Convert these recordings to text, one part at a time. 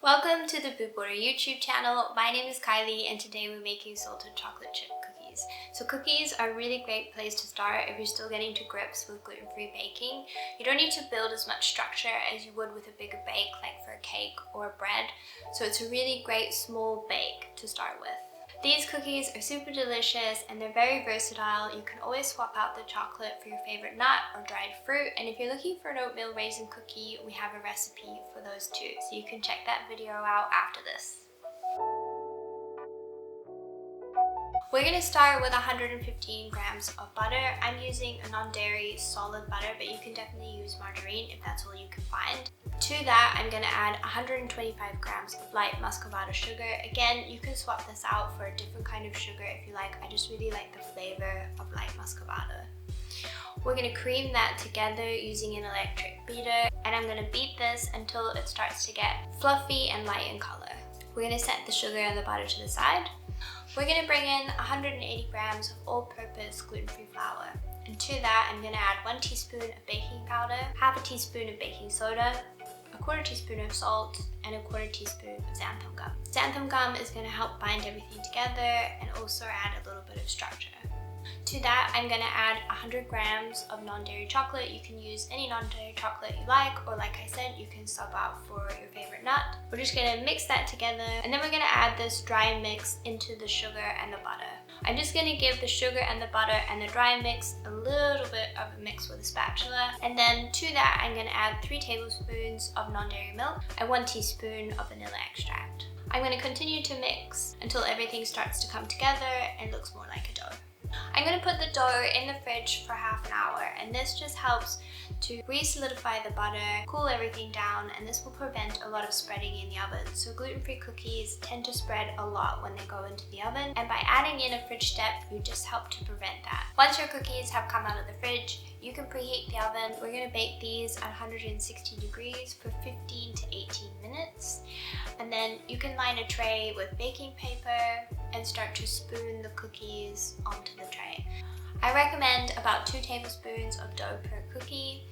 Welcome to the Food Border YouTube channel. My name is Kylie and today we're making salted chocolate chip cookies. So cookies are a really great place to start if you're still getting to grips with gluten-free baking. You don't need to build as much structure as you would with a bigger bake like for a cake or bread. So it's a really great small bake to start with. These cookies are super delicious and they're very versatile. You can always swap out the chocolate for your favorite nut or dried fruit. And if you're looking for an oatmeal raisin cookie, we have a recipe for those too. So you can check that video out after this. We're going to start with 115 grams of butter. I'm using a non-dairy solid butter, but you can definitely use margarine if that's all you can find. To that, I'm going to add 125 grams of light muscovado sugar. Again, you can swap this out for a different kind of sugar if you like. I just really like the flavor of light muscovado. We're going to cream that together using an electric beater, and I'm going to beat this until it starts to get fluffy and light in color. We're going to set the sugar and the butter to the side. We're going to bring in 180 grams of all-purpose gluten-free flour. And to that, I'm going to add 1 teaspoon of baking powder, half a teaspoon of baking soda, a quarter teaspoon of salt, and a quarter teaspoon of xanthan gum. Xanthan gum is going to help bind everything together and also add a little bit of structure. To that, I'm going to add 100 grams of non-dairy chocolate. You can use any non-dairy chocolate you like, or like I said, you can sub out for your favorite nut. We're just going to mix that together, and then we're going to add this dry mix into the sugar and the butter. I'm just going to give the sugar and the butter and the dry mix a little bit of a mix with a spatula, and then to that I'm going to add 3 tablespoons of non-dairy milk and 1 teaspoon of vanilla extract. I'm going to continue to mix until everything starts to come together and looks more like a dough. I'm going to put the dough in the fridge for half an hour, and this just helps to re-solidify the butter, cool everything down, and this will prevent a lot of spreading in the oven. So gluten-free cookies tend to spread a lot when they go into the oven, and by adding in a fridge step, you just help to prevent that. Once your cookies have come out of the fridge, you can preheat the oven. We're going to bake these at 160 degrees for 15 to 18 minutes. And then you can line a tray with baking paper and start to spoon the cookies onto the tray. I recommend about 2 tablespoons of dough per cookie,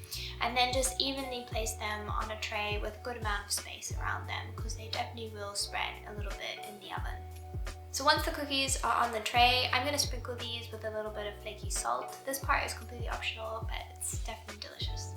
and then just evenly place them on a tray with a good amount of space around them, because they definitely will spread a little bit in the oven. So once the cookies are on the tray, I'm going to sprinkle these with a little bit of flaky salt. This part is completely optional, but it's definitely delicious.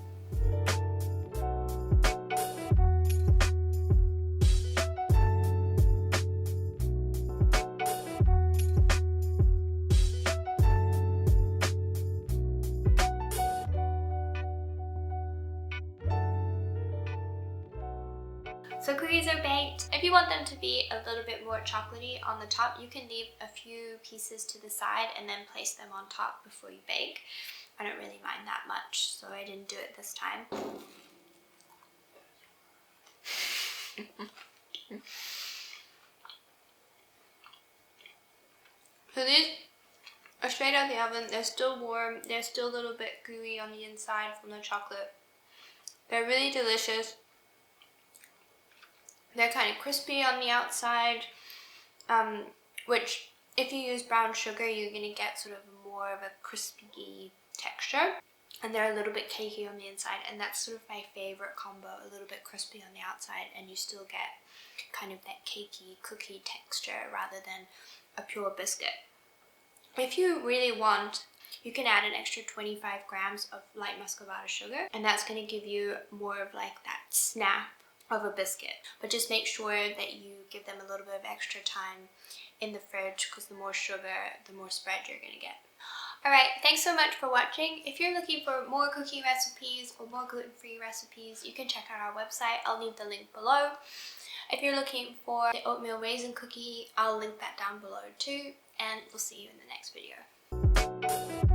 So cookies are baked. If you want them to be a little bit more chocolatey on the top, you can leave a few pieces to the side and then place them on top before you bake. I don't really mind that much, so I didn't do it this time. So these are straight out of the oven. They're still warm. They're still a little bit gooey on the inside from the chocolate. They're really delicious. They're kind of crispy on the outside, which if you use brown sugar, you're going to get sort of more of a crispy texture. And they're a little bit cakey on the inside, and that's sort of my favorite combo, a little bit crispy on the outside, and you still get kind of that cakey cookie texture rather than a pure biscuit. If you really want, you can add an extra 25 grams of light muscovado sugar, and that's going to give you more of like that snap of a biscuit. But just make sure that you give them a little bit of extra time in the fridge, because the more sugar, the more spread you're going to get. Alright, thanks so much for watching. If you're looking for more cookie recipes or more gluten-free recipes, you can check out our website. I'll leave the link below. If you're looking for the oatmeal raisin cookie, I'll link that down below too. And we'll see you in the next video.